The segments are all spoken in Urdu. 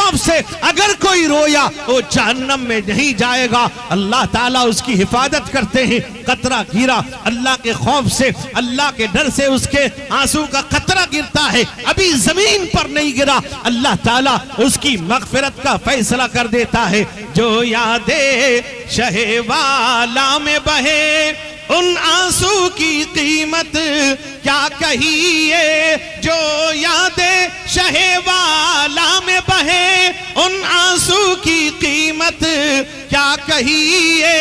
خوف سے اگر کوئی رویا وہ جہنم میں نہیں جائے گا، اللہ تعالیٰ اس کی حفاظت کرتے ہیں۔ قطرہ گرا اللہ کے خوف سے، اللہ کے ڈر سے اس کے آنسو کا قطرہ گرتا ہے، ابھی زمین پر نہیں گرا، اللہ تعالیٰ اس کی مغفرت کا فیصلہ کر دیتا ہے۔ جو یادیں شہ والا میں بہے ان آنسو کی قیمت کیا کہیے، جو یادیں شہ والا میں بہے ان آنسو کی قیمت کیا کہیے،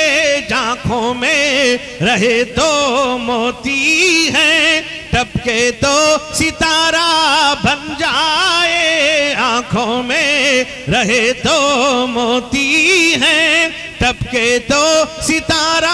آنکھوں میں رہے تو موتی ہے، ٹپکے تو ستارہ بن جائے، آنکھوں میں رہے تو موتی ہے، ٹپکے تو ستارہ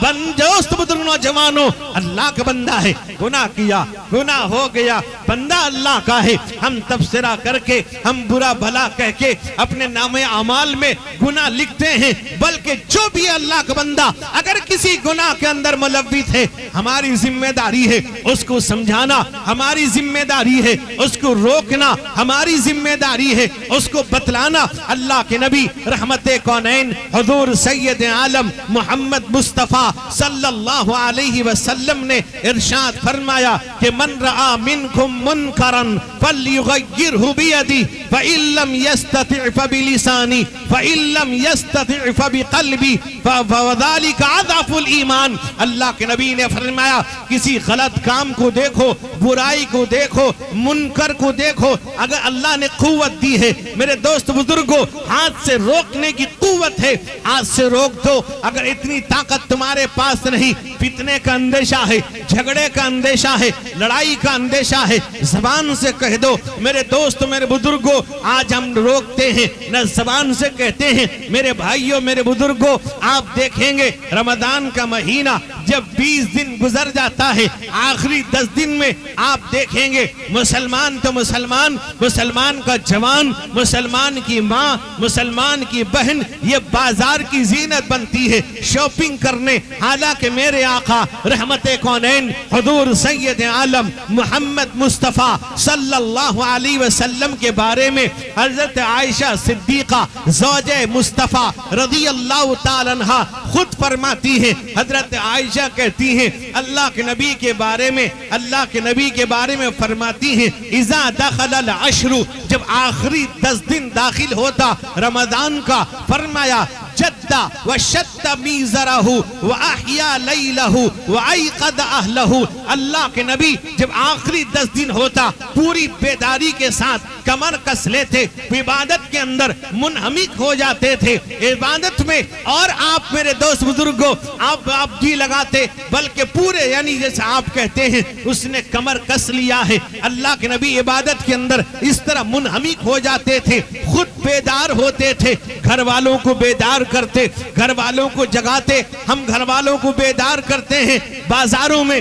بن۔ دوست بزرگ نوجوانوں، اللہ کا بندہ ہے، گناہ کیا، گناہ ہو گیا، بندہ اللہ کا ہے، ہم تبصرہ کر کے، ہم برا بھلا کہہ کے اپنے نام اعمال میں گناہ لکھتے ہیں، بلکہ جو بھی اللہ کا بندہ اگر کسی گناہ کے اندر ملوث ہے، ہماری ذمہ داری ہے اس کو سمجھانا، ہماری ذمہ داری ہے اس کو روکنا، ہماری ذمہ داری ہے اس کو بتلانا۔ اللہ کے نبی رحمت کونین حضور سید عالم محمد مصطفیٰ صلی اللہ علیہ وسلم نے ارشاد فرمایا کہ من رآ منکم منکرا فلیغیرہ بیدی فإن لم یستطع فبلسانی فإن لم یستطع فبقلبی فذلک اضعف الایمان۔ اللہ کے نبی نے فرمایا کسی غلط کام کو دیکھو، برائی کو دیکھو، منکر کو دیکھو، اگر اللہ نے قوت دی ہے میرے دوست بزرگوں، ہاتھ سے روکنے کی قوت ہے، ہاتھ سے روک دو۔ اگر اتنی طاقت تمہارے پاس نہیں، فتنے کا اندیشہ ہے، جھگڑے کا اندیشہ ہے، لڑائی کا اندیشہ ہے، زبان سے کہہ دو۔ میرے دوست میرے بزرگوں، آج ہم روکتے ہیں نہ زبان سے کہتے ہیں۔ میرے بھائیوں میرے بزرگوں، آپ دیکھیں گے رمضان کا مہینہ جب 20 دن گزر جاتا ہے، آخری 10 دن میں آپ دیکھیں گے مسلمان تو مسلمان، مسلمان کا جوان، مسلمان کی ماں، مسلمان کی بہن، یہ بازار کی زینت بنتی ہے شاپنگ کرنے۔ حالانکہ میرے آقا رحمت کونین حضور سید عالم محمد مصطفیٰ صلی اللہ علیہ وسلم کے بارے میں حضرت عائشہ صدیقہ زوجہ مصطفیٰ رضی اللہ تعالیٰ عنہ خود فرماتی ہیں، حضرت عائشہ کہتی ہیں اللہ کے نبی کے بارے میں، اللہ کے نبی کے بارے میں فرماتی ہیں اذا دخل العشر، جب آخری 10 دن داخل ہوتا رمضان کا، فرمایا جد وشد میزرہ واحیا لیلہ وایقظ اہلہ۔ اللہ کے نبی جب آخری 10 دن ہوتا پوری بیداری کے ساتھ کمر کس لیتے، عبادت کے اندر منہمک ہو جاتے تھے، عبادت میں، اور آپ میرے دوست بزرگوں آپ جی لگاتے، بلکہ پورے یعنی جیسے آپ کہتے ہیں اس نے کمر کس لیا ہے۔ اللہ کے نبی عبادت کے اندر اس طرح منہمک ہو جاتے تھے، خود بیدار ہوتے تھے، گھر والوں کو بیدار کرتے، گھر والوں کو جگاتے۔ ہم گھر والوں کو بیدار کرتے ہیں، بازاروں میں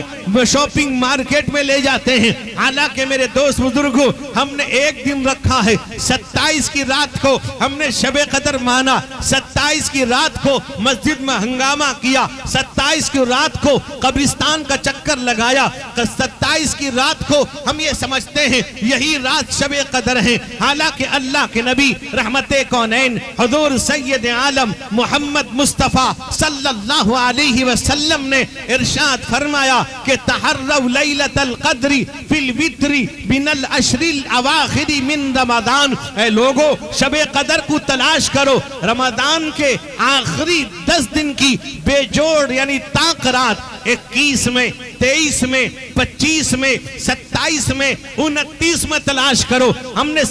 شاپنگ مارکیٹ میں لے جاتے ہیں۔ حالانکہ میرے دوست بزرگوں، ہم نے ایک دن رکھا ہے 27 کی رات کو ہم نے شب قدر مانا، 27 کی رات کو مسجد میں ہنگامہ کیا، 27 کی رات کو قبرستان کا چکر لگایا، 27 کی رات کو ہم یہ سمجھتے ہیں یہی رات شب قدر ہے۔ حالانکہ اللہ کے نبی رحمت کونین حضور سید عالم محمد مصطفیٰ صلی اللہ علیہ وسلم نے ارشاد فرمایا کہ تحروا لیلۃ القدر فی الوتر من العشر الاواخر من رمضان، اے لوگو شب قدر کو تلاش کرو، رمضان کے آخری 10 دن کی بے جوڑ یعنی طاق رات، 21 میں، 23 میں، 25 میں، 27 میں، 29 میں تلاش کرو۔ ہم نے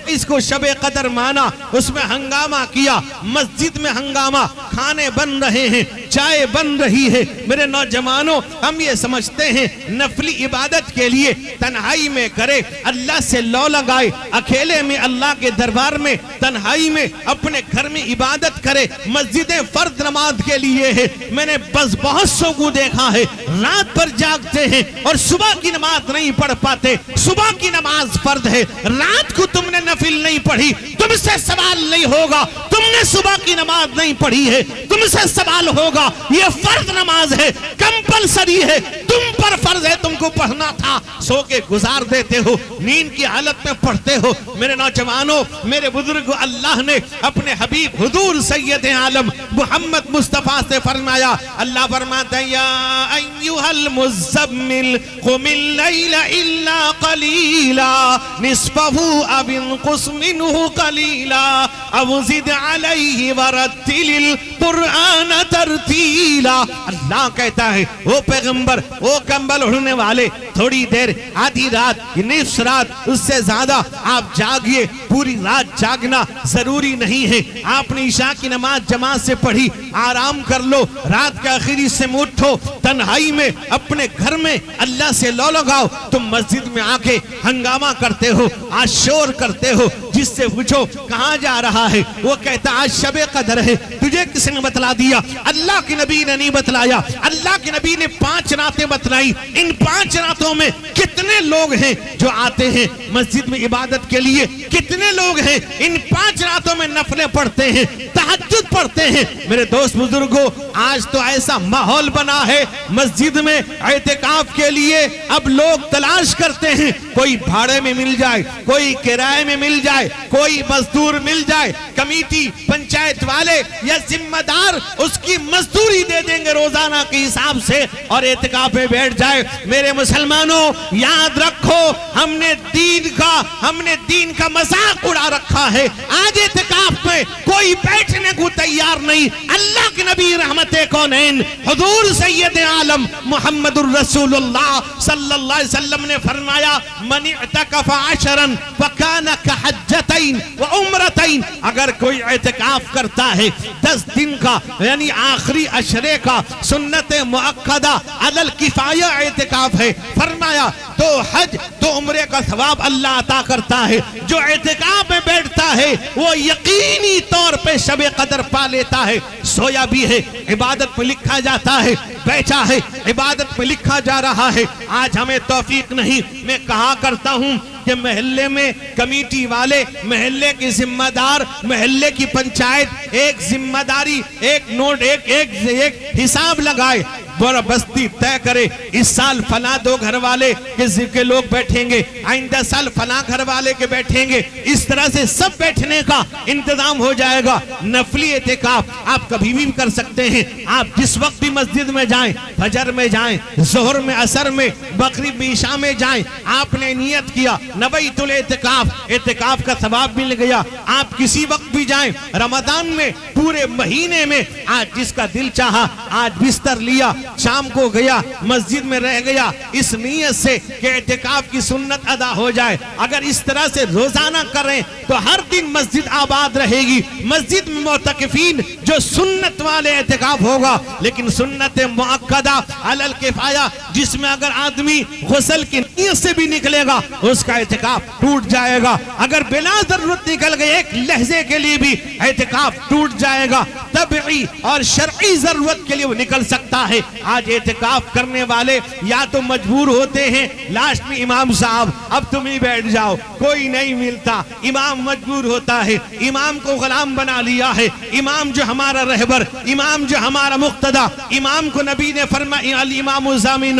اس کو شب قدر مانا، اس میں ہنگامہ کیا، مسجد میں ہنگامہ، کھانے بن رہے ہیں، چائے بن رہی ہے۔ میرے نوجوانوں، ہم یہ سمجھتے ہیں نفلی عبادت کے لیے تنہائی میں کرے، اللہ سے لو لگائے، اکیلے میں اللہ کے دربار میں تنہائی میں اپنے گھر میں عبادت کرے۔ مسجدیں فرض نماز کے لیے ہے۔ میں نے بس بہت سو کو دیکھا ہے رات پر جاگتے ہیں اور صبح کی نماز نہیں پڑھ پاتے۔ صبح کی نماز فرض ہے، رات کو تم نے نفل نہیں پڑھی، تم سے سوال نہیں ہوگا، تم نے صبح کی نماز نہیں پڑھی ہے، تم سے سوال ہوگا، یہ فرض نماز ہے، کمپلسری ہے، تم پر فرض ہے، تم کو پڑھنا تھا، سو کے گزار دیتے ہو، نیند کی حالت میں پڑھتے ہو۔ میرے نوجوانوں، میرے بزرگ، اللہ نے اپنے حبیب حضور سید عالم محمد مصطفیٰ سے فرمایا، اللہ فرماتا ہے یا ایھا المزمل قم اللیل الا قلیلا نصفہ او انقص منہ قلیلا او زد علیہ ورتل القرآن ترتیلا۔ اللہ کہتا ہے وہ پیغمبر، وہ کمبل اڑھنے والے، تھوڑی دیر، آدھی رات، نصف رات، اس سے زیادہ آپ جاگئے۔ پوری رات جاگنا ضروری نہیں ہے۔ آپ نے عشاء کی نماز جماعت سے پڑھی، آرام کر لو، رات کے آخری سے اٹھو، تنہائی میں اپنے گھر میں اللہ سے لو لگاؤ۔ تم مسجد میں آ کے ہنگامہ کرتے ہو، آج شور کرتے ہو، جس سے پوچھو کہاں جا رہا ہے، وہ کہتا آج شب قدر ہے۔ تجھے کس نے بتلا دیا؟ اللہ کے نبی نے نہیں بتلایا۔ اللہ کے نبی نے 5 راتیں بتلائی۔ ان 5 راتوں میں کتنے لوگ ہیں جو آتے ہیں مسجد میں عبادت کے لیے؟ کتنے لوگ ہیں ان 5 راتوں میں نفلیں پڑھتے ہیں، تہجد پڑھتے ہیں؟ میرے دوست بزرگوں، آج تو ایسا ماحول بنا ہے مسجد میں اعتکاف کے لیے اب لوگ تلاش کرتے ہیں، کوئی بھاڑے میں مل جائے، کوئی کرائے میں مل جائے، کوئی مزدور مل جائے، کمیٹی پنچایت والے یا ذمہ دار اس کی مزدوری دے دیں گے روزانہ کے حساب سے اور اعتکاف میں بیٹھ جائے۔ میرے مسلمانوں، یاد رکھو، ہم نے دین کا مذاق اڑا رکھا ہے۔ آج اعتکاف میں کوئی بیٹھنے کو تیار نہیں۔ اللہ کے نبی رحمت کونین حضور سید عالم محمد الرسول اللہ صلی اللہ علیہ وسلم نے فرمایا من اعتکف 10 فکان کحجتین وعمرتین، اگر کوئی اعتکاف کرتا ہے 10 دن کا یعنی آخری عشرے کا سنت مؤکدہ علی الکفایہ اعتکاف ہے، فرمایا تو حج تو عمرے کا ثواب اللہ عطا کرتا ہے۔ جو اعتکاف میں بیٹھتا ہے وہ یقینی طور پہ شب قدر پا لیتا ہے۔ سویا بھی ہے، عبادت میں لکھا جاتا ہے، بیٹھا ہے، عبادت میں لکھا جا رہا ہے۔ آج ہمیں توفیق نہیں۔ میں کہا کرتا ہوں کہ محلے میں کمیٹی والے، محلے کی ذمہ دار، محلے کی پنچایت ایک ذمہ داری، ایک نوٹ، ایک حساب لگائے، بستی طے کرے، اس سال فلاں 2 گھر والے کے لوگ بیٹھیں گے، آئندہ سال فلاں گھر والے کے بیٹھیں گے، اس طرح سے سب بیٹھنے کا انتظام ہو جائے گا۔ نفلی اعتکاف آپ کبھی بھی کر سکتے ہیں، آپ جس وقت بھی مسجد میں جائیں، فجر میں جائیں، ظہر میں، عصر میں، مغرب میں، عشاء میں جائیں، آپ نے نیت کیا نویت الاعتکاف، اعتکاف کا ثواب مل گیا۔ آپ کسی وقت بھی جائیں، رمضان میں پورے مہینے میں، آج جس کا دل چاہا آج بستر لیا، شام کو گیا، مسجد میں رہ گیا، اس نیت سے کہ اعتکاف کی سنت ادا ہو جائے۔ اگر اس طرح سے روزانہ کریں تو ہر دن مسجد آباد رہے گی۔ مسجد میں معتکفین جو سنت والے اعتکاف ہوگا، لیکن سنت مؤکدہ علی الکفایہ جس میں اگر آدمی غسل کی نیت سے بھی نکلے گا اس کا اعتکاف ٹوٹ جائے گا۔ اگر بلا ضرورت نکل گئے ایک لحظے کے لیے بھی اعتکاف ٹوٹ جائے گا۔ طبعی اور شرعی ضرورت کے لیے وہ نکل سکتا ہے۔ آج اعتکاف کرنے والے یا تو مجبور ہوتے ہیں، لاسٹ میں امام صاحب اب تم ہی بیٹھ جاؤ، کوئی نہیں ملتا، امام مجبور ہوتا ہے، امام کو غلام بنا لیا ہے۔ امام جو ہمارا رہبر، امام جو ہمارا مقتدی، امام کو نبی نے فرمایا الامام ضامن،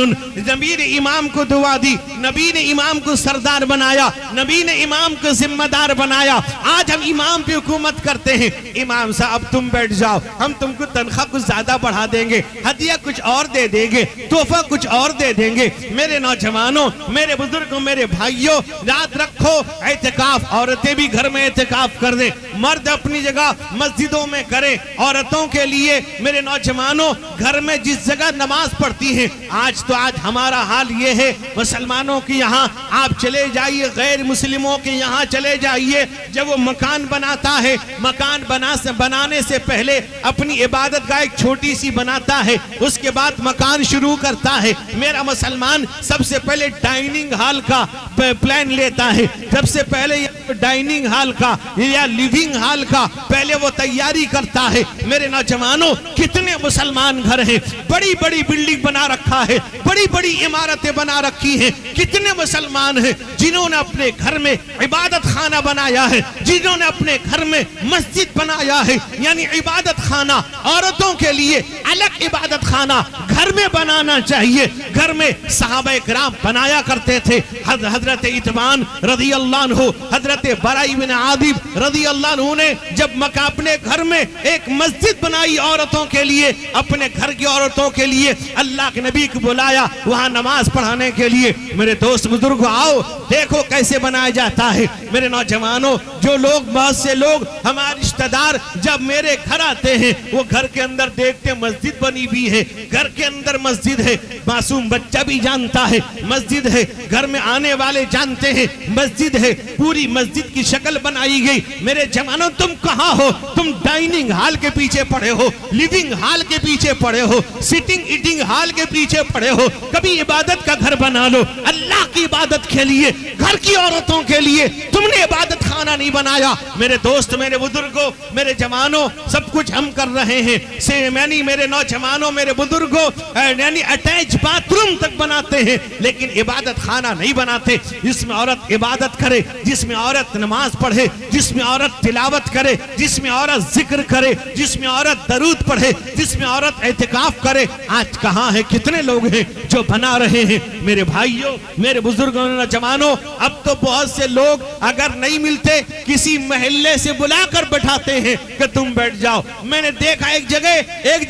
نبی نے امام کو دعا دی، نبی نے امام کو سردار بنایا، نبی نے امام کو ذمہ دار بنایا۔ آج ہم امام پہ حکومت کرتے ہیں، امام صاحب تم بیٹھ جاؤ، ہم تم کو تنخواہ کچھ زیادہ بڑھا دیں گے، ہدیہ کچھ اور دے دیں گے، تحفہ کچھ اور دے دیں گے۔ میرے نوجوانوں، میرے بزرگوں، میرے بھائیوں، یاد رکھو اعتکاف عورتیں بھی گھر میں اعتکاف کر دیں، مرد اپنی جگہ مسجدوں میں کریں۔ عورتوں کے لیے میرے نوجوانوں گھر میں جس جگہ نماز پڑھتی ہیں، آج ہمارا حال یہ ہے، مسلمانوں کی یہاں آپ چلے جائیے، غیر مسلموں کے یہاں چلے جائیے، جب وہ مکان بناتا ہے، مکان بنانے سے پہلے اپنی عبادت گاہ ایک چھوٹی سی بناتا ہے، اس کے بعد مکان شروع کرتا ہے۔ میرا مسلمان سب سے پہلے ڈائننگ ہال کا پلان لیتا ہے، سب سے پہلے ڈائننگ ہال کا یا لیونگ ہال کا پہلے وہ تیاری کرتا ہے۔ میرے نوجوانوں کتنے مسلمان گھر ہیں، بڑی بڑی بلڈنگ بنا رکھا ہے، بڑی بڑی عمارتیں بنا رکھی ہیں، کتنے مسلمان ہیں جنہوں نے اپنے گھر میں عبادت خانہ بنایا ہے، جنہوں نے اپنے گھر میں مسجد بنایا ہے۔ یعنی عبادت خانہ عورتوں کے لیے الگ عبادت خانہ گھر میں بنانا چاہیے۔ گھر میں صحابہ کرام بنایا کرتے تھے۔ حضرت اتبان رضی اللہ عنہ، حضرت برائی بن عازب رضی اللہ عنہ نے جب اپنے گھر میں ایک مسجد بنائی عورتوں کے لیے، اپنے گھر کی عورتوں کے لیے، اللہ کے نبی کو بلایا وہاں نماز پڑھانے کے لیے۔ میرے دوست بزرگ آؤ دیکھو کیسے بنایا جاتا ہے۔ میرے نوجوانوں جو لوگ، بہت سے لوگ ہمارے رشتہ دار جب میرے گھر آتے ہیں وہ گھر کے اندر دیکھتے مسجد بنی ہوئی ہے، گھر کے اندر مسجد ہے، معصوم بچہ بھی جانتا ہے مسجد ہے، گھر میں آنے والے جانتے ہیں مسجد ہے، پوری مسجد کی شکل بنائی گئی۔ میرے جوانوں تم کہاں ہو؟ تم ڈائننگ ہال کے پیچھے پڑے ہو، لیونگ ہال کے پیچھے پڑے ہو، سٹنگ ایٹنگ ہال کے پیچھے پڑے ہو۔ کبھی عبادت کا گھر بنا لو، اللہ کی عبادت کے لیے، گھر کی عورتوں کے لیے۔ تم نے عبادت خانہ نہیں بنایا۔ میرے دوست، میرے بزرگوں، میرے جوانوں، سب کچھ ہم کر رہے ہیں، یعنی میرے نوجوانوں، میرے بزرگوں، یعنی اٹیچ باتھ روم تک بناتے ہیں لیکن عبادت خانہ نہیں بناتے جس میں عورت عبادت کرے، جس میں عورت نماز پڑھے، جس میں عورت تلاوت کرے، جس میں عورت ذکر کرے، جس میں عورت درود پڑھے، جس میں عورت اعتکاف کرے۔ آج کہاں ہے؟ کتنے لوگ ہیں جو بنا رہے ہیں؟ میرے بھائیوں، میرے بزرگوں، نوجوانوں، اب تو بہت سے لوگ اگر نہیں ملتے کسی محلے سے بلا کر بٹھاتے ہیں کہ تم بیٹھ جاؤ۔ میں نے دیکھا ایک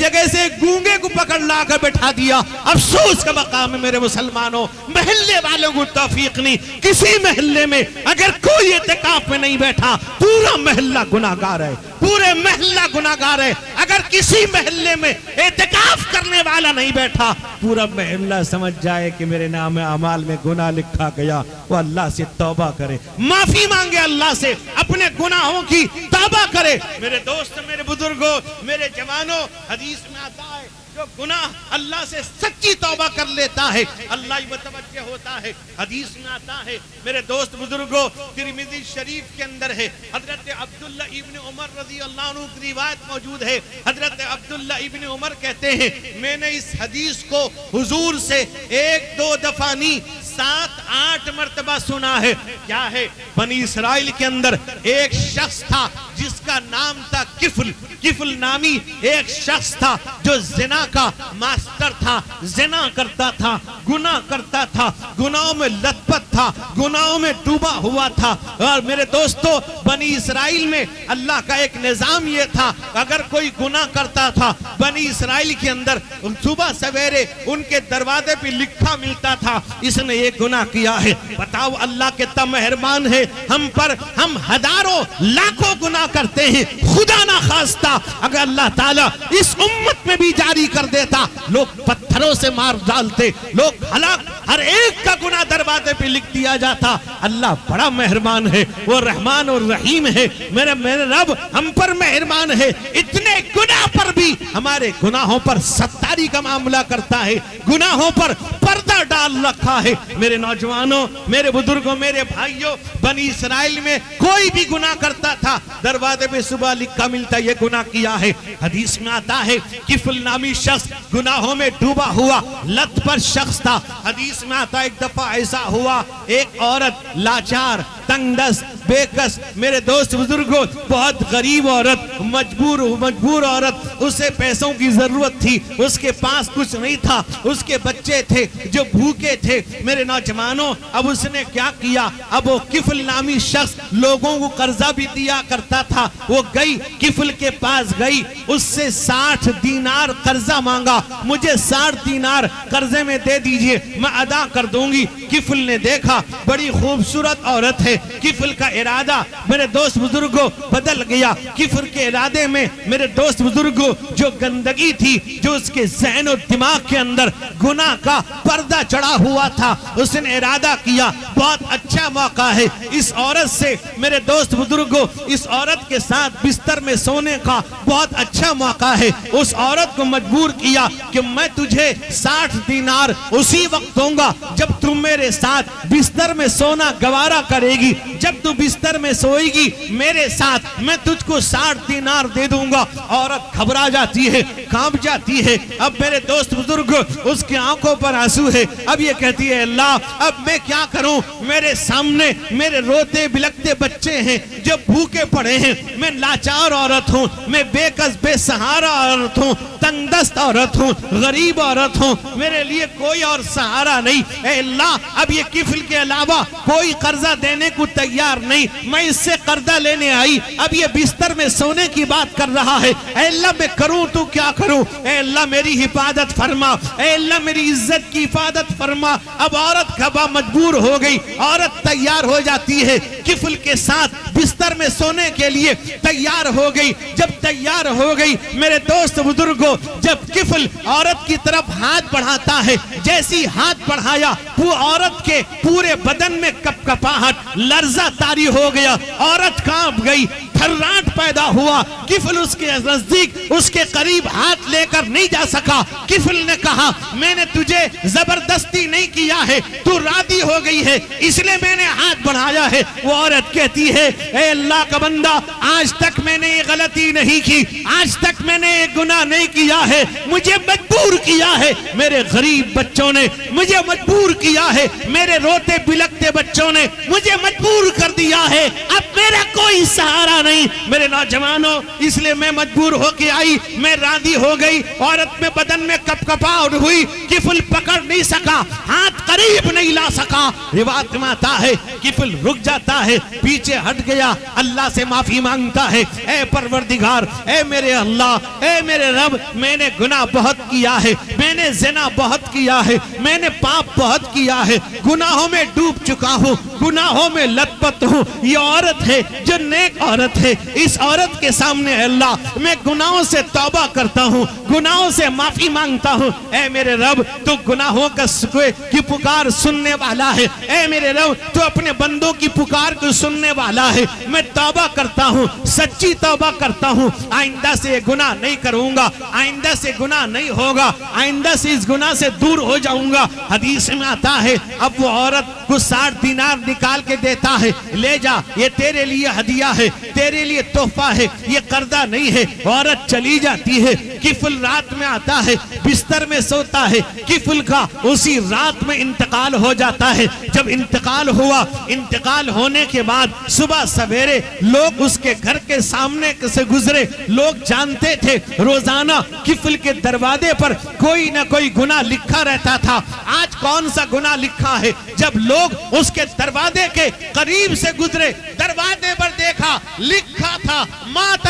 جگہ سے گونگے کو پکڑ لا کر بٹھا دیا۔ افسوس کا مقام ہے میرے مسلمانوں، محلے والوں کو توفیق نہیں۔ کسی محلے میں اگر کوئی اعتکاف میں نہیں بیٹھا پورا محلہ گناہگار ہے، پورے محلہ گناہگار ہے۔ اگر کسی محلے میں اعتکاف کرنے والا نہیں بیٹھا پورا محلہ سمجھ جائے کہ میرے نام اعمال میں گناہ لکھا گیا۔ وہ اللہ سے توبہ کرے، معافی مانگے، اللہ سے اپنے گناہوں کی توبہ کرے۔ میرے دوست، میرے بزرگوں، میرے جوانوں، حدیث میں آتا ہے جو گناہ اللہ سے سچی توبہ کر لیتا ہے اللہ ہی متوجہ ہوتا ہے۔ حدیث میں آتا ہے میرے دوست بزرگوں، ترمذی شریف کے اندر ہے، حضرت عبداللہ ابن عمر رضی اللہ عنہ کی روایت موجود ہے۔ حضرت عبداللہ ابن عمر کہتے ہیں میں نے اس حدیث کو حضور سے 1-2 دفعہ نہیں 7-8 مرتبہ سنا ہے۔ کیا ہے؟ بنی اسرائیل کے اندر ایک شخص تھا جس کا نام تھا کفل نامی ایک شخص تھا جو زنا کا ماسٹر تھا، زنا کرتا تھا، گناہ کرتا تھا، گناہوں میں لت پت تھا، گناہوں میں ڈوبا ہوا تھا۔ اور میرے دوستو، بنی اسرائیل میں اللہ کا ایک نظام یہ تھا، اگر کوئی گناہ کرتا تھا بنی اسرائیل کے اندر صبح سویرے ان کے دروازے پہ لکھا ملتا تھا اس نے یہ گناہ کیا ہے۔ بتاؤ اللہ کتنا مہربان ہے ہم پر۔ ہم ہزاروں لاکھوں گناہ کرتے ہیں، خدا نہ خواستہ اگر اللہ تعالیٰ اس امت میں بھی جاری کر دیتا لوگ پتھروں سے مار ڈالتے، لوگ ہلاک، ہر ایک کا گناہ دروازے پہ لکھ دیا جاتا۔ اللہ بڑا مہربان ہے، وہ رحمان اور رحیم ہے۔ میرے رب ہم پر مہربان ہے، اتنے گناہ پر بھی ہمارے گناہوں پر ستاری کا معاملہ کرتا ہے، گناہوں پر پردہ ڈال رکھا ہے۔ میرے نوجوانوں، میرے بزرگوں، میرے بھائیوں، بنی اسرائیل میں کوئی بھی گناہ کرتا تھا دروازے پہ صبح لکھا ملتا یہ گناہ کیا ہے۔ حدیث میں آتا ہے کفل نامی شخص گناہوں میں ڈوبا ہوا لت پر شخص تھا۔ حدیث میں آتا ہے ایک دفعہ ایسا ہوا، ایک عورت لاچار، تنگ دست، بے کس، میرے دوست بزرگوں، بہت غریب عورت، مجبور عورت، اسے پیسوں کی ضرورت تھی، اس کے پاس کچھ نہیں تھا، اس کے بچے تھے جو بھوکے تھے۔ میرے نوجوانوں، اب اس نے کیا کیا؟ اب وہ کفل نامی شخص لوگوں کو قرضہ بھی دیا کرتا تھا، وہ گئی کفل کے پاس گئی، اس سے 60 دینار قرضہ مانگا، مجھے 60 دینار قرضے میں دے دیجئے، میں ادا کر دوں گی۔ کفل نے دیکھا بڑی خوبصورت عورت ہے، کفل کا ارادہ میرے دوست بزرگوں بدل گیا۔ کفل کے ارادے میں میرے دوست بزرگوں جو گندگی تھی، جو اس کے ذہن و دماغ کے اندر گناہ کا پردہ چڑھا ہوا تھا، اس نے ارادہ کیا بہت اچھا موقع ہے اس عورت سے، میرے دوست بزرگوں اس عورت کے ساتھ بستر میں سونے کا بہت اچھا موقع ہے۔ اس عورت کو مجبور کیا کہ میں تجھے 60 دینار اسی وقت دوں گا جب تم میرے ساتھ بستر میں سونا گوارا کرے گی۔ گی جب تو بستر میں سوئے گی میرے ساتھ میں تجھ کو 60 دینار دے دوں گا۔ عورت گھبرا جاتی ہے، کانپ جاتی ہے۔ اب میرے دوست بزرگ اس کی آنکھوں پر آنسو ہے۔ اب یہ کہتی ہے اللہ اب میں کیا کروں، میرے سامنے میرے روتے بلکتے بچے ہیں جو بھوکے پڑے ہیں، میں لاچار عورت ہوں، میں بے کس بے سہارا عورت ہوں، تنگ دست عورت ہوں، غریب عورت ہوں، میرے لیے کوئی اور سہارا نہیں۔ اے اللہ اب یہ کفل کے علاوہ کوئی قرضہ دینے کو تیار نہیں، میں اس سے قرضہ لینے آئی، اب یہ بستر میں سونے کی بات کر رہا ہے۔ اے اللہ میں کروں تو کیا کروں، اے اللہ میری حفاظت فرما، اے اللہ میری عزت کی حفاظت فرما۔ اب عورت گھبا مجبور ہو گئی، عورت تیار ہو جاتی ہے، کفل کے ساتھ بستر میں سونے کے لیے تیار ہو گئی۔ جب تیار ہو گئی میرے دوست بزرگوں، جب کفل عورت کی طرف ہاتھ بڑھاتا ہے، جیسی ہاتھ بڑھایا وہ عورت کے پورے بدن میں کپکپاہٹ، لرزہ طاری ہو گیا، عورت کانپ گئی، تھراٹ پیدا ہوا۔ کفل اس کے نزدیک اس کے قریب ہاتھ لے کر نہیں جا سکا۔ کفل نے کہا میں نے تجھے زبردستی نہیں کیا ہے، تو راضی ہو گئی ہے اس لیے میں نے ہاتھ بڑھایا ہے۔ وہ عورت کہتی ہے اے اللہ کا بندہ آج تک میں نے یہ غلطی نہیں کی، آج تک میں نے یہ گناہ نہیں کیا ہے، مجھے مجبور کیا ہے میرے غریب بچوں نے، مجھے مجبور کیا ہے میرے روتے بلکتے بچوں نے، مجھے مجبور کر دیا ہے، اب میرا کوئی سہارا نہیں میرے نوجوانوں، اس لیے میں مجبور ہو کے آئی، میں راضی ہو گئی۔ عورت میں بدن میں کپکپاہٹ ہوئی، کفل پکڑ نہیں سکا، ہاتھ قریب نہیں لا سکا۔ روایت میں آتا ہے کفل رک جاتا ہے، پیچھے ہٹ گیا، اللہ سے معافی مانگتا ہے، اے پروردگار، اے میرے اللہ، اے میرے رب، میں نے گناہ بہت کیا ہے، میں نے زنا بہت کیا ہے، میں نے پاپ بہت کیا ہے، گناہوں میں ڈوب چکا ہوں، گناہوں میں لت پت ہوں۔ یہ عورت ہے جو نیک عورت ہے، اس عورت کے سامنے اللہ میں گناہوں سے توبہ کرتا ہوں، گناہوں سے معافی مانگتا ہوں۔ اے میرے رب تو گناہوں کی پکار سننے والا ہے، اے میرے رب تو اپنے بندوں کی پکار کو سننے والا ہے، میں توبہ کرتا ہوں، سچی توبہ کرتا ہوں، آئندہ سے گناہ نہیں کروں گا، آئندہ سے گناہ نہیں ہوگا، آئندہ سے اس گناہ سے دور ہو جاؤں گا۔ حدیث میں آتا ہے اب وہ عورت کو 60 دینار نکال کے دیتا ہے، لے جا یہ تیرے لیے ہدیہ ہے، تیرے لیے تحفہ ہے، یہ قرضہ نہیں ہے۔ عورت چلی جاتی ہے، کفل رات میں آتا ہے، بستر میں سوتا ہے، کفل کا اسی رات میں انتقال ہو جاتا ہے۔ جب انتقال ہوا، انتقال ہونے کے بعد صبح سویرے لوگ اس کے گھر کے سامنے سے گزرے، لوگ جانتے تھے روزانہ کفل کے دروازے پر کوئی نہ کوئی گناہ لکھا رہتا تھا۔ آج کون سا گناہ لکھا ہے؟ جب لوگ اس کے دروازے کے قریب سے گزرے، دروازے پر دیکھا لکھا تھا مات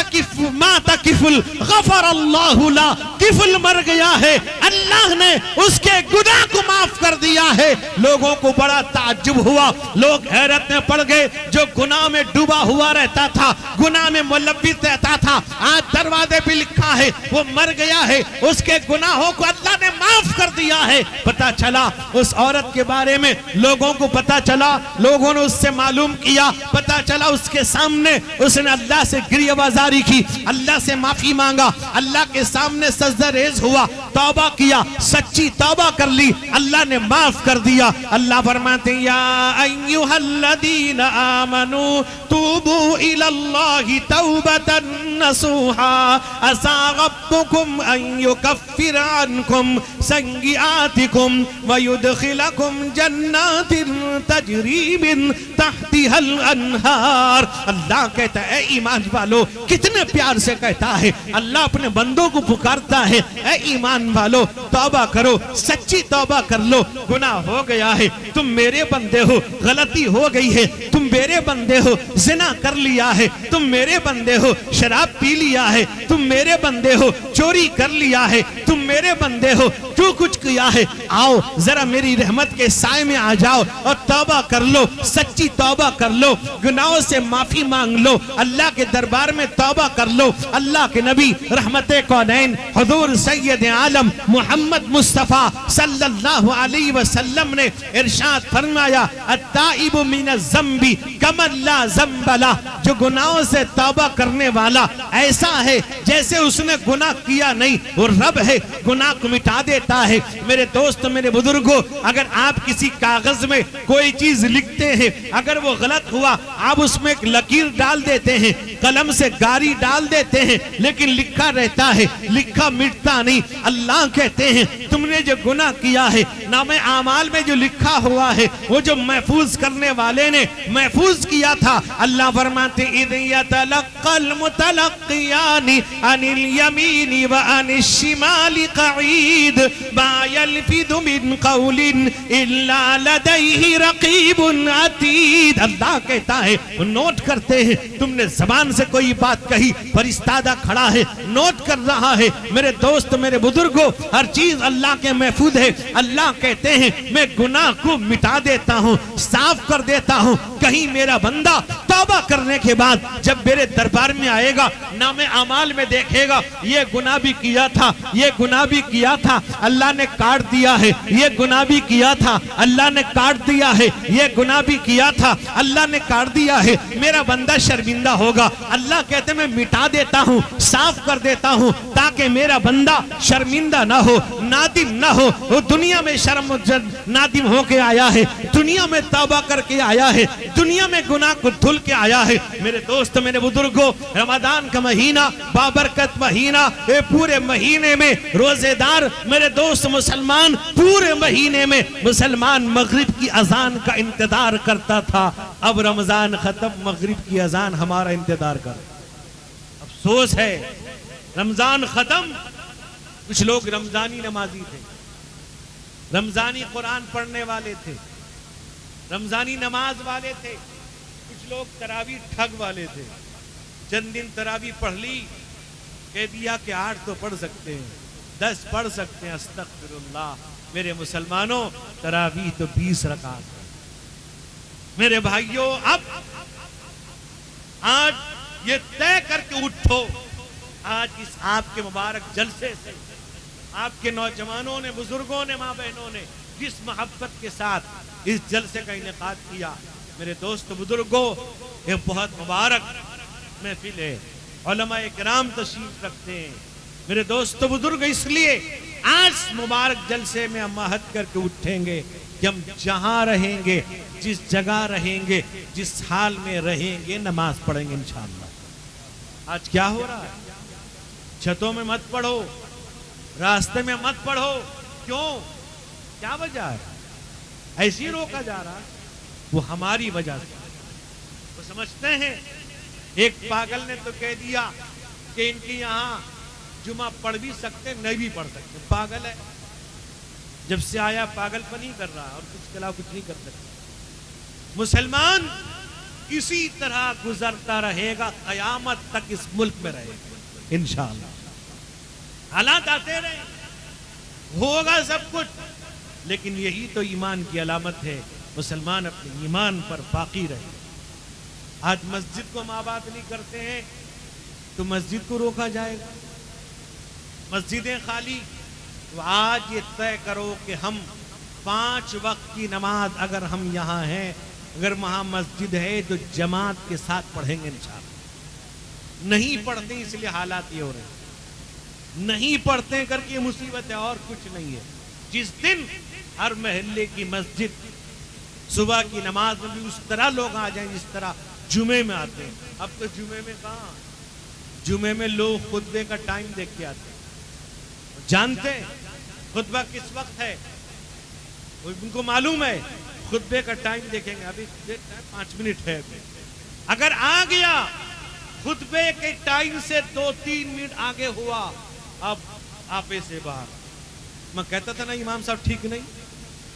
کفل غفر اللہ لا، کفل مر گیا ہے، اللہ نے اس کے گناہ کو معاف کر دیا ہے۔ لوگوں کو بڑا تعجب ہوا، لوگ حیرت میں پڑ گئے، جو گناہ میں ڈوبا ہوا رہتا تھا، گناہ میں ملوث رہتا تھا، آج دروازے پہ لکھا ہے وہ مر گیا ہے، اس کے گناہوں کو اللہ نے معاف کر دیا ہے۔ پتا چلا اس عورت کے بارے میں، لوگوں کو پتا چلا، لوگوں نے اس سے معلوم کیا، پتا چلا اس کے سامنے اس نے اللہ سے گریہ بازاری کی، اللہ سے معافی مانگا، اللہ کے سامنے سجدہ ریز ہوا، توبہ کیا، سچی توبہ کر لی، اللہ نے معاف کر دیا۔ اللہ فرماتے ہیں یا ایھا الذین آمنوا توبوا الی اللہ توبۃ نصوحا عسى ربکم ان یکفر عنکم سیئاتکم ویدخلکم جنات تجری من تحتها الانہار۔ اللہ کہتا ہے اے ایمان والو، کتنے پیار سے کہتا ہے، اللہ اپنے بندوں کو پکارتا ہے اے ایمان والو توبہ کرو، سچی توبہ کر لو، گناہ ہو گیا ہے، تم میرے بندے ہو، غلطی ہو گئی ہے، تم میرے بندے ہو، زنا کر لیا ہے، تم میرے بندے ہو، شراب پی لیا ہے، تم میرے بندے ہو، چوری کر لیا ہے، تم میرے بندے ہو، جو کچھ کیا ہے، آؤ ذرا میری رحمت کے سائے میں آ جاؤ اور توبہ کر لو، سچی توبہ کر لو، گناہوں سے معافی مانگ لو، اللہ کے دربار میں توبہ کر لو۔ اللہ کے نبی رحمت کونین حضور سید عالم عالم محمد مصطفیٰ صلی اللہ علیہ وسلم نے ارشاد فرمایا التائب من الذنب کمن لا ذنب لہ، جو گناہوں سے توبہ کرنے والا ایسا ہے جیسے اس نے گناہ کیا نہیں، اور رب ہے گناہ کو مٹا دیتا ہے۔ میرے دوست میرے بزرگوں، اگر آپ کسی کاغذ میں کوئی چیز لکھتے ہیں، اگر وہ غلط ہوا آپ اس میں ایک لکیر ڈال دیتے ہیں، قلم سے گاری ڈال دیتے ہیں، لیکن لکھا رہتا ہے، لکھا مٹتا نہیں۔ اللہ کہتے ہیں تم نے جو گناہ کیا ہے، نام اعمال میں جو لکھا ہوا ہے، وہ جو محفوظ کرنے والے نے محفوظ کیا تھا، اللہ فرماتے اذ یتلقى المتلقیان عن الیمین وعن الشمال قعید ما یلفظ من قول الا لدیہ رقیب عتید۔ اللہ کہتا ہے نوٹ کرتے ہیں، تم نے زبان سے کوئی بات کہی، فرشتہ کھڑا ہے نوٹ کر رہا ہے۔ میرے دوست میرے بزرگوں، ہر چیز اللہ کے محفوظ ہے۔ اللہ کہتے ہیں میں گناہ کو مٹا دیتا ہوں، صاف کر دیتا ہوں۔ کہیں میرا بندہ توبہ کرنے کے بعد جب میرے دربار میں آئے گا، نام اعمال میں دیکھے گا یہ گناہ بھی کیا تھا، یہ گناہ بھی کیا تھا، اللہ نے کاٹ دیا ہے، یہ گناہ بھی کیا تھا، اللہ نے کاٹ دیا ہے، یہ گناہ بھی کیا تھا، اللہ نے کاٹ دیا ہے۔ میرا بندہ شرمندہ ہوگا، اللہ کہتے میں مٹا دیتا ہوں، صاف کر دیتا ہوں، تاکہ میرا بندہ شرمندہ نہ ہو، نادم نہ ہو۔ وہ دنیا میں شرم نادم ہو کے آیا ہے، دنیا میں توبہ کر کے آیا ہے، دنیا میں گناہ کو دھل کے آیا ہے۔ میرے دوست میرے بزرگوں، رمضان کا مہینہ بابرکت مہینہ، اے پورے مہینے میں روزے دار میرے دوست مسلمان پورے مہینے میں مسلمان مغرب کی اذان کا انتظار کرتا تھا۔ اب رمضان ختم، مغرب کی اذان ہمارا انتظار کر۔ افسوس ہے رمضان ختم، کچھ لوگ رمضانی نمازی تھے، رمضانی قرآن پڑھنے والے تھے، رمضانی نماز والے تھے، کچھ لوگ تراویح ٹھگ والے تھے۔ چند دن تراویح پڑھ لی، کہہ دیا کہ 8 تو پڑھ سکتے ہیں، 10 پڑھ سکتے ہیں، استغفر اللہ۔ میرے مسلمانوں تراویح تو 20 رکعت ہے۔ میرے بھائیوں، اب آج یہ طے کر کے اٹھو، آج اس آپ کے مبارک جلسے سے آپ کے نوجوانوں نے، بزرگوں نے، ماں بہنوں نے جس محبت کے ساتھ اس جلسے کا انعقاد کیا، میرے دوست بزرگوں، یہ بہت مبارک محفل ہے۔ علماء کرام تشریف رکھتے ہیں۔ میرے دوست بزرگ، اس لیے آج مبارک جلسے میں ہم عہد کر کے اٹھیں گے کہ ہم جہاں رہیں گے، جس جگہ رہیں گے، جس حال میں رہیں گے، نماز پڑھیں گے انشاءاللہ۔ آج کیا ہو رہا ہے؟ چھتوں میں مت پڑھو، راستے میں مت پڑھو، کیوں؟ کیا وجہ ہے؟ ایسی روکا جا رہا ہے، وہ ہماری وجہ سے۔ وہ سمجھتے ہیں، ایک پاگل نے تو کہہ دیا کہ ان کی یہاں جمعہ پڑھ بھی سکتے نہیں بھی پڑھ سکتے۔ پاگل ہے، جب سے آیا پاگل پن ہی کر رہا اور کچھ کے علاوہ کچھ نہیں کر سکتا۔ مسلمان اسی طرح گزرتا رہے گا، قیامت تک اس ملک میں رہے گا انشاءاللہ۔ حالات آتے رہے، ہوگا سب کچھ، لیکن یہی تو ایمان کی علامت ہے، مسلمان اپنے ایمان پر باقی رہے۔ آج مسجد کو ہم آباد نہیں کرتے ہیں تو مسجد کو روکا جائے گا، مسجدیں خالی۔ تو آج یہ طے کرو کہ ہم 5 وقت کی نماز اگر ہم یہاں ہیں، اگر وہاں مسجد ہے تو جماعت کے ساتھ پڑھیں گے انشاءاللہ۔ نہیں پڑھتے اس لیے حالات یہ ہو رہے ہیں، نہیں پڑھتے کر کے مصیبت ہے اور کچھ نہیں ہے۔ جس دن ہر محلے کی مسجد صبح کی نماز میں بھی اس طرح لوگ آ جائیں جس طرح جمعے میں آتے ہیں۔ اب تو جمعے میں کہاں، جمعے میں لوگ خطبے کا ٹائم دیکھ کے آتے ہیں، جانتے ہیں خطبہ کس وقت ہے، ان کو معلوم ہے خطبے کا ٹائم دیکھیں گے، ابھی 5 منٹ ہے۔ اگر آ گیا خطبے کے ٹائم سے 2-3 منٹ آگے ہوا، اب آپے سے باہر۔ میں کہتا تھا نا امام صاحب ٹھیک نہیں،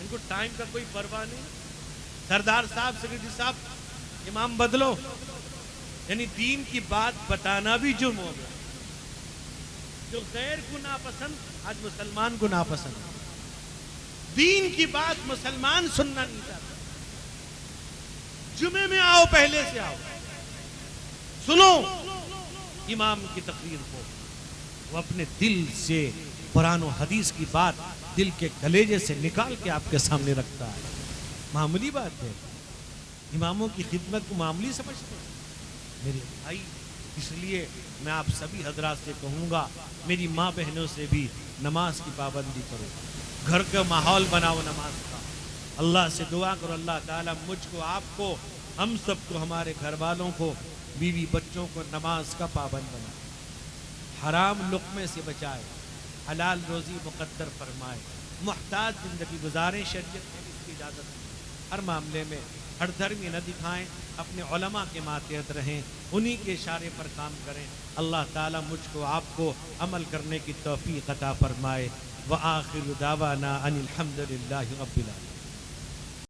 ان کو ٹائم کا کوئی پرواہ نہیں۔ سردار صاحب، سیکریٹری صاحب، امام بدلو، یعنی دین کی بات بتانا بھی جرم ہو گیا۔ جو غیر کو ناپسند، آج مسلمان کو ناپسند۔ دین کی بات مسلمان سننا نہیں چاہتا۔ جمعے میں آؤ، پہلے سے آؤ، سنو امام کی تقریر کو، وہ اپنے دل سے قرآن و حدیث کی بات دل کے کلیجے سے نکال کے آپ کے سامنے رکھتا ہے. معمولی بات ہے. اماموں کی خدمت کو معمولی سمجھتے ہیں میرے بھائی. اس لیے میں آپ سبھی حضرات سے کہوں گا، میری ماں بہنوں سے بھی نماز کی پابندی کرو، گھر کا ماحول بناؤ نماز کا. اللہ سے دعا کرو اللہ تعالیٰ مجھ کو، آپ کو، ہم سب کو، ہمارے گھر والوں کو، بیوی بچوں کو نماز کا پابند بنائے، حرام لقمے سے بچائے، حلال روزی مقدر فرمائے، محتاج زندگی گزاریں. شریعت میں اس کی اجازت ہے. ہر معاملے میں ہر دھرمی نہ دکھائیں، اپنے علماء کے ماتحت رہیں، انہی کے اشارے پر کام کریں. اللہ تعالیٰ مجھ کو آپ کو عمل کرنے کی توفیق عطا فرمائے. وآخر دعوانا ان الحمد للہ رب العالمین.